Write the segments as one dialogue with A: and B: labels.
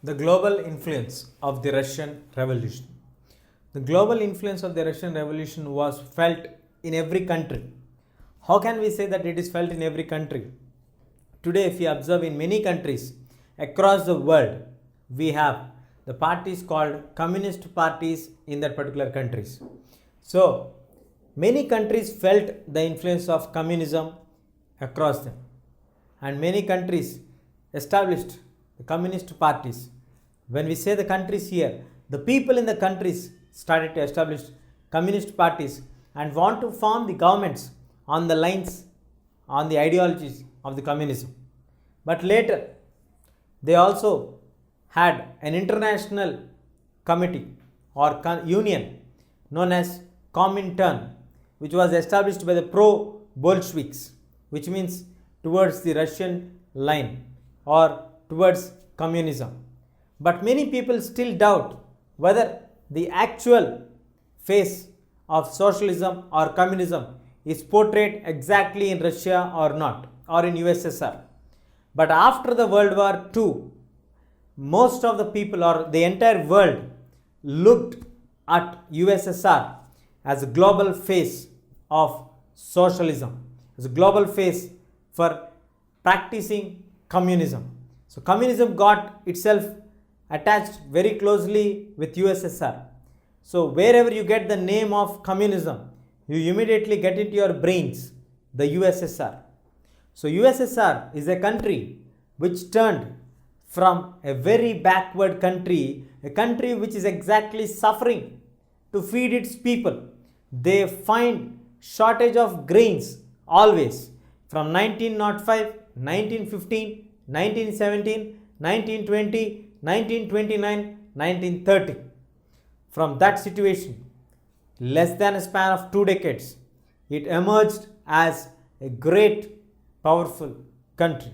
A: The global influence of the Russian Revolution. The global influence of the Russian Revolution was felt in every country. How can we say that it is felt in every country? Today, if you observe in many countries across the world, we have the parties called communist parties in that particular countries. So, many countries felt the influence of communism across them, and many countries established the communist parties. When we say the countries here, the people in the countries started to establish communist parties and want to form the governments on the lines, on the ideologies of the communism. But later, they also had an international committee or union known as Comintern, which was established by the pro-Bolsheviks, which means towards the Russian line or towards communism. But many people still doubt whether the actual face of socialism or communism is portrayed exactly in Russia or not, or in USSR. But after the World War II, most of the people or the entire world looked at USSR as a global face of socialism, as a global face for practicing communism. So communism got itself attached very closely with USSR. So wherever you get the name of communism, you immediately get into your brains the USSR. So USSR is a country which turned from a very backward country, a country which is exactly suffering to feed its people. They find shortage of grains always from 1905, 1915, 1917, 1920, 1929, 1930. From that situation, less than a span of 2 decades, it emerged as a great, powerful country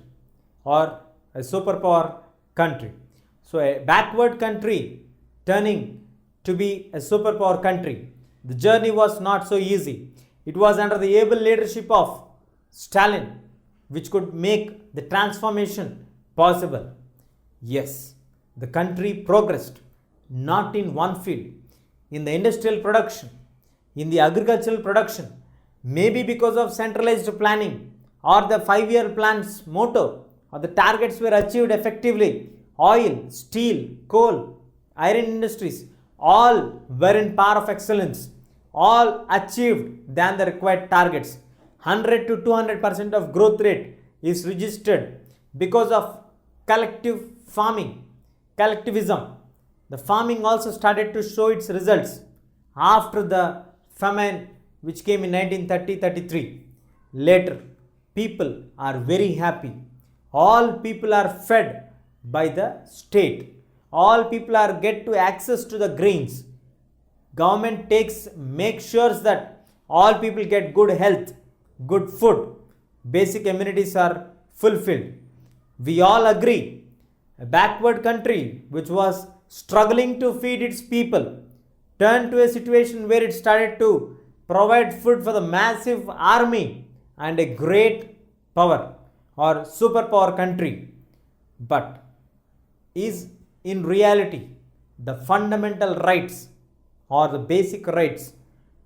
A: or a superpower country. So, a backward country turning to be a superpower country. The journey was not so easy. It was under the able leadership of Stalin, which could make the transformation possible. Yes, the country progressed not in one field, in the industrial production, in the agricultural production, maybe because of centralized planning or the 5-year plan's motto or the targets were achieved effectively. Oil, steel, coal, iron industries, all were in par of excellence, all achieved than the required targets. 100 to 200% of growth rate is registered because of collective farming, collectivism. The farming also started to show its results after the famine which came in 1930-33. Later, people are very happy. All people are fed by the state. All people are get to access to the grains. Government makes sure that all people get good health, good food. Basic amenities are fulfilled. We all agree, a backward country which was struggling to feed its people turned to a situation where it started to provide food for the massive army and a great power or superpower country. But is in reality the fundamental rights or the basic rights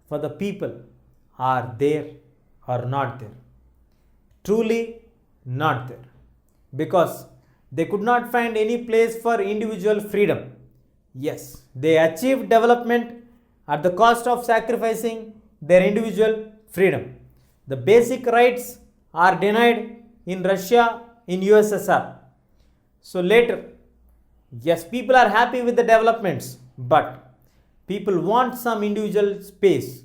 A: for the people are there or not there? Truly not there, because they could not find any place for individual freedom. Yes, they achieved development at the cost of sacrificing their individual freedom. The basic rights are denied in Russia, in USSR. So later, yes, people are happy with the developments, but people want some individual space.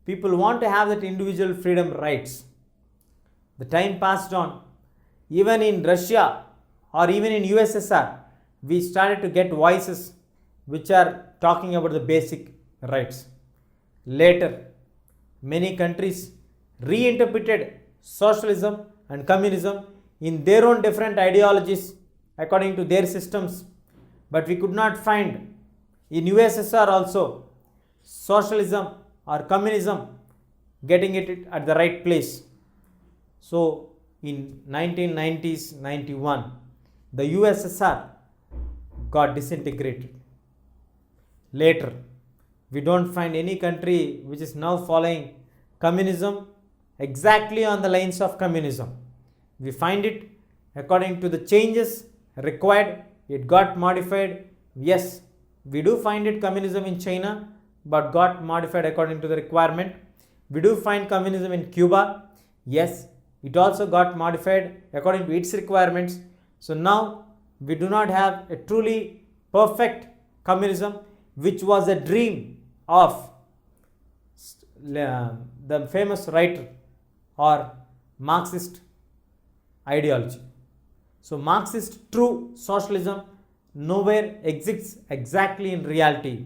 A: People want to have that individual freedom rights. The time passed on. Even in Russia or even in USSR, we started to get voices which are talking about the basic rights. Later, many countries reinterpreted socialism and communism in their own different ideologies according to their systems. But we could not find in USSR also socialism or communism getting it at the right place. So in 1990s, 91, the USSR got disintegrated. Later, we don't find any country which is now following communism exactly on the lines of communism. We find it according to the changes required, it got modified. Yes, we do find it communism in China, but got modified according to the requirement. We do find communism in Cuba. Yes, it also got modified according to its requirements. So now we do not have a truly perfect communism, which was a dream of the famous writer or Marxist ideology. So Marxist true socialism nowhere exists exactly in reality.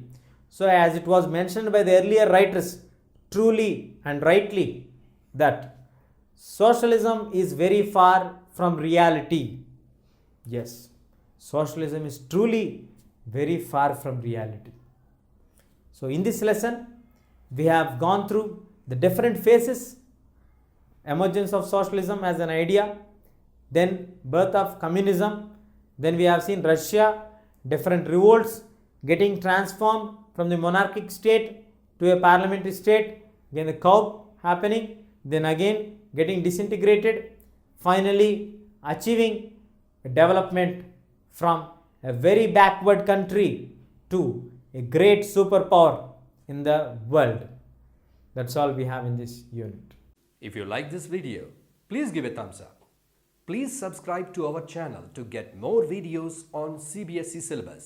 A: So as it was mentioned by the earlier writers truly and rightly that socialism is very far from reality. Yes, socialism is truly very far from reality. So in this lesson, we have gone through the different phases, emergence of socialism as an idea, then birth of communism, then we have seen Russia, different revolts getting transformed from the monarchic state to a parliamentary state, then the curve happening, then again getting disintegrated, finally achieving a development from a very backward country to a great superpower in the world. That's all we have in this unit.
B: If you like this video, please give a thumbs up. Please subscribe to our channel to get more videos on CBSE syllabus.